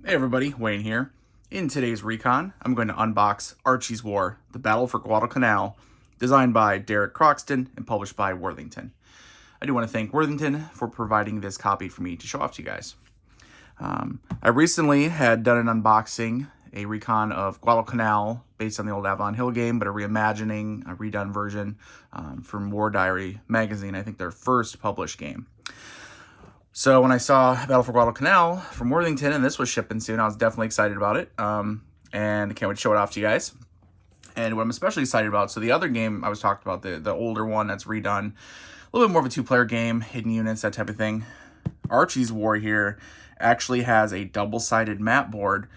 Hey everybody, Wayne here. In today's Recon, I'm going to unbox Archie's War, The Battle for Guadalcanal, designed by Derek Croxton and published by Worthington. I do want to thank Worthington for providing this copy for me to show off to you guys. I recently had done an unboxing, a Recon of Guadalcanal, based on the old Avalon Hill game, but a reimagining, a redone version from War Diary magazine, I think their first published game. So when I saw Battle for Guadalcanal from Worthington, and this was shipping soon, I was definitely excited about it. And I can't wait to show it off to you guys. And what I'm especially excited about, so the other game I was talking about, the older one that's redone, a little bit more of a two-player game, hidden units, that type of thing. Archie's War here actually has a double-sided map board,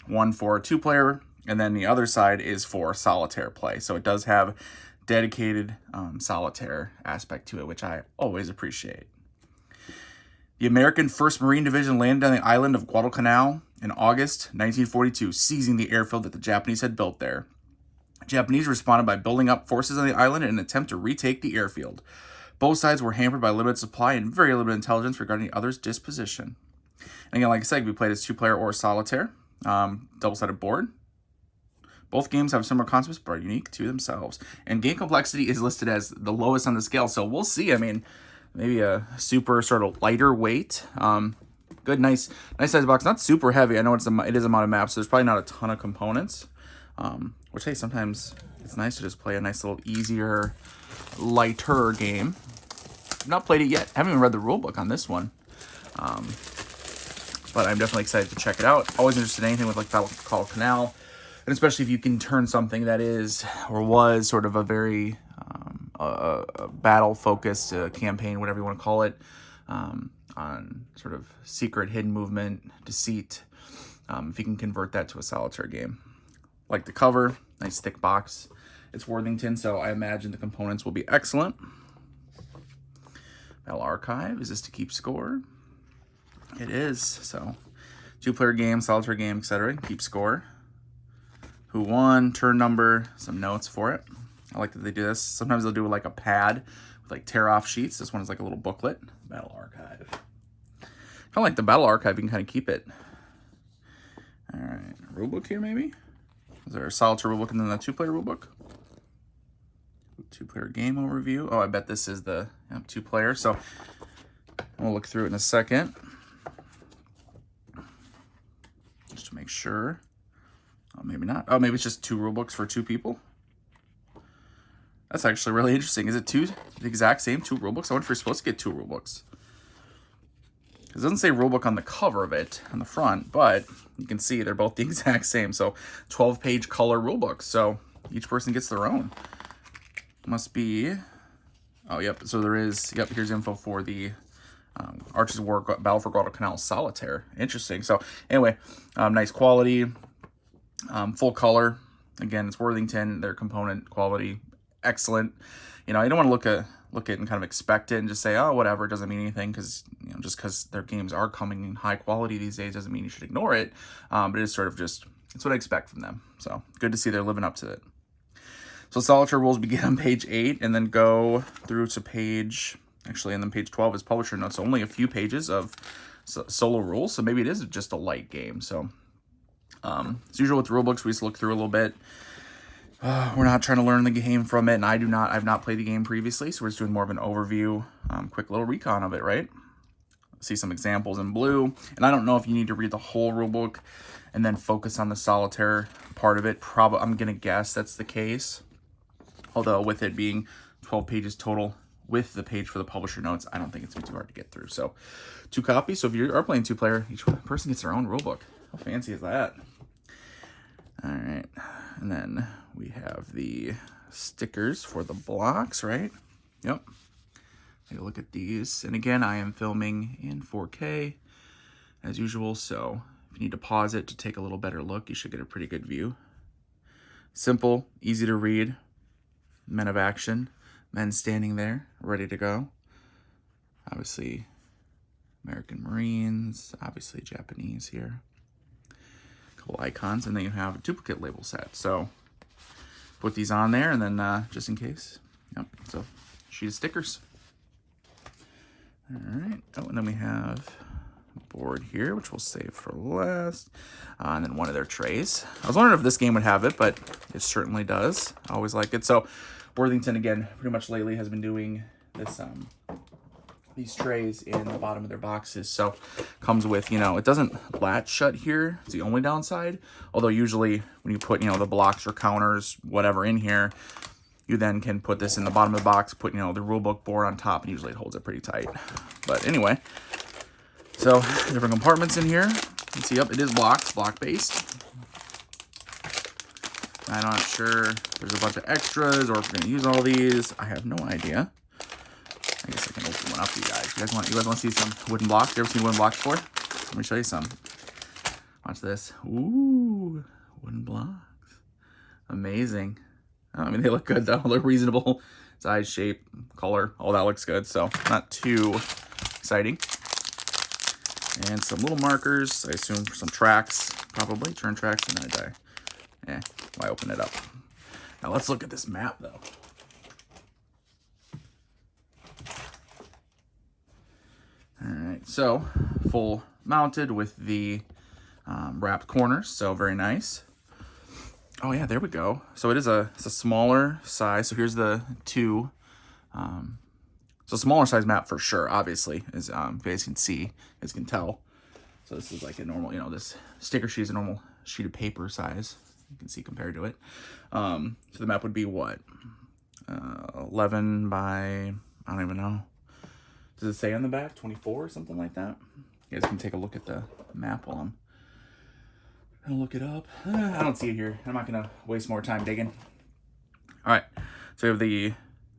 one for a two-player, and then the other side is for solitaire play. So it does have dedicated solitaire aspect to it, which I always appreciate. The American 1st Marine Division landed on the island of Guadalcanal in August 1942, seizing the airfield that the Japanese had built there. The Japanese responded by building up forces on the island in an attempt to retake the airfield. Both sides were hampered by limited supply and very limited intelligence regarding the other's disposition. And again, like I said, we played as two-player or solitaire, double-sided board. Both games have similar concepts, but are unique to themselves. And game complexity is listed as the lowest on the scale, so we'll see. I mean, maybe a super sort of lighter weight. Good, nice size box. Not super heavy. I know it is a mod of maps, so there's probably not a ton of components. Which, hey, sometimes it's nice to just play a nice little easier, lighter game. I've not played it yet. I haven't even read the rulebook on this one. But I'm definitely excited to check it out. Always interested in anything with like Battle for Guadalcanal, and especially if you can turn something that is or was sort of a very battle-focused campaign, whatever you want to call it, on sort of secret, hidden movement, deceit, if you can convert that to a solitaire game. Like the cover, nice thick box. It's Worthington, so I imagine the components will be excellent. Battle Archive, is this to keep score? It is, so two-player game, solitaire game, etc. Keep score. Who won, turn number, some notes for it. I like that they do this. Sometimes they'll do like a pad with like tear-off sheets. This one is like a little booklet. Battle Archive. Kind of like the Battle Archive, you can kind of keep it. All right, rulebook here maybe? Is there a solitaire rulebook and then a two-player rulebook? Two-player game overview. Oh, I bet this is the two-player. So we'll look through it in a second. Just to make sure. Oh, maybe not. Oh, maybe it's just two rulebooks for two people. That's actually really interesting. Is it the exact same two rulebooks? I wonder if you're supposed to get two rulebooks. It doesn't say rulebook on the cover of it, on the front, but you can see they're both the exact same. So 12-page color rulebooks. So each person gets their own. Must be, oh, yep. So there is, yep, here's info for the Archie's War Battle for Guadalcanal Solitaire. Interesting. So anyway, nice quality, full color. Again, it's Worthington, their component quality, excellent. You know, you don't want to look at and kind of expect it and just say, oh, whatever, it doesn't mean anything, because, you know, just because their games are coming in high quality these days doesn't mean you should ignore it. But it is sort of just, it's what I expect from them. So good to see they're living up to it. So solitaire rules begin on page 8 and then go through to page, actually, and then page 12 is publisher notes. So only a few pages of solo rules. So maybe it is just a light game. So as usual with rulebooks, we just look through a little bit. We're not trying to learn the game from it, and I've not played the game previously, so we're just doing more of an overview, quick little recon of it, right? See some examples in blue, and I don't know if you need to read the whole rulebook and then focus on the solitaire part of it. I'm gonna guess that's the case, although with it being 12 pages total with the page for the publisher notes, I don't think it's gonna be too hard to get through. So 2 copies, so if you are playing two-player, each person gets their own rulebook. How fancy is that? All right, and then we have the stickers for the blocks, right? Yep. Take a look at these. And again, I am filming in 4K as usual, so if you need to pause it to take a little better look, you should get a pretty good view. Simple, easy to read. Men of action, men standing there, ready to go. Obviously, American Marines, obviously Japanese here. Couple icons, and then you have a duplicate label set. So put these on there, and then just in case, yep. So sheet of stickers. All right. Oh, and then we have board here, which we'll save for last. And then one of their trays. I was wondering if this game would have it, but it certainly does. I always like it. So Worthington, again, pretty much lately has been doing this these trays in the bottom of their boxes. So comes with, you know, it doesn't latch shut here. It's the only downside. Although usually when you put, you know, the blocks or counters, whatever in here, you then can put this in the bottom of the box, put, you know, the rulebook board on top, and usually it holds it pretty tight. But anyway, so different compartments in here. You can see, yep, it is block-based. I'm not sure there's a bunch of extras or if we're going to use all these. I have no idea. I guess I can open one up for you guys. You guys want to see some wooden blocks? You ever seen wooden blocks before? Let me show you some. Watch this. Ooh, wooden blocks. Amazing. I mean, they look good though. They're reasonable size, shape, color. All that looks good. So not too exciting. And some little markers. I assume for some tracks, probably turn tracks, and then I die. Yeah, why open it up? Now let's look at this map though. All right, so full mounted with the wrapped corners, so very nice. Oh yeah, there we go. So it's a smaller size. So here's the two. So smaller size map for sure, obviously, as you guys can see, as you can tell. So this is like a normal, you know, this sticker sheet is a normal sheet of paper size. You can see compared to it. So the map would be what? 11 by, I don't even know. Does it say on the back? 24 or something like that? You guys can take a look at the map while I'm gonna look it up. I don't see it here. I'm not gonna waste more time digging. All right, so we have the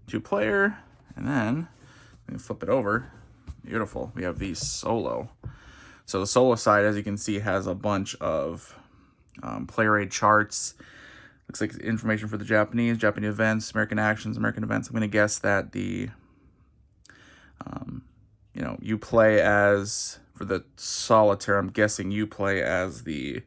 2-player, and then we can flip it over. Beautiful. We have the solo. So the solo side, as you can see, has a bunch of player aid charts. Looks like information for the Japanese events, American actions, American events. I'm gonna guess that the you know, you play as, for the Solitaire, I'm guessing you play as the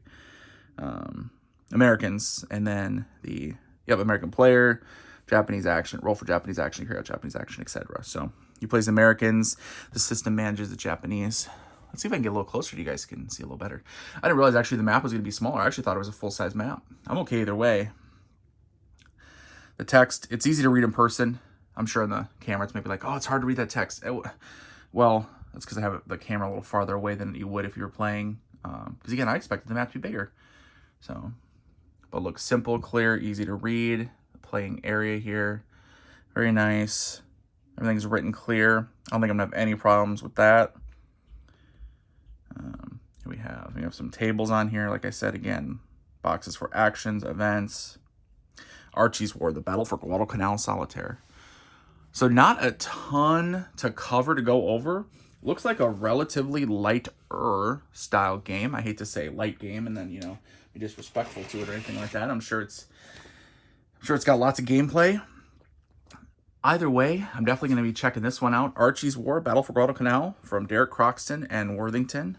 Americans, and then the, yep, American player, Japanese action, roll for Japanese action, carry out Japanese action, etc. So you play as Americans, the system manages the Japanese. Let's see if I can get a little closer so you guys can see a little better. I didn't realize actually the map was going to be smaller. I actually thought it was a full-size map. I'm okay either way. The text, it's easy to read in person. I'm sure on the camera it's maybe like, oh, it's hard to read that text. Well, that's because I have the camera a little farther away than you would if you were playing. Because again, I expected the map to be bigger. So, but looks simple, clear, easy to read. The playing area here, very nice. Everything's written clear. I don't think I'm gonna have any problems with that. Here we have some tables on here. Like I said, again, boxes for actions, events. Archie's War, the Battle for Guadalcanal Solitaire. So not a ton to cover, to go over. Looks like a relatively lighter style game. I hate to say light game and then, you know, be disrespectful to it or anything like that. I'm sure it's got lots of gameplay. Either way, I'm definitely going to be checking this one out. Archie's War, Battle for Guadalcanal from Derek Croxton and Worthington.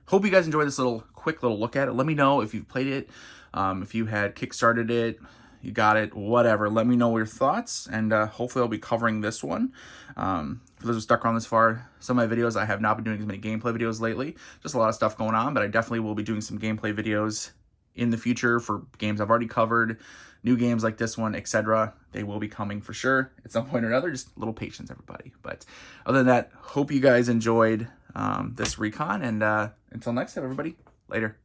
Hope you guys enjoyed this quick little look at it. Let me know if you've played it, if you had kickstarted it, you got it, whatever. Let me know your thoughts, and hopefully I'll be covering this one. For those who stuck around this far, some of my videos, I have not been doing as many gameplay videos lately. Just a lot of stuff going on, but I definitely will be doing some gameplay videos in the future for games I've already covered, new games like this one, etc. They will be coming for sure at some point or another. Just a little patience, everybody. But other than that, hope you guys enjoyed this Recon, and until next time, everybody, later.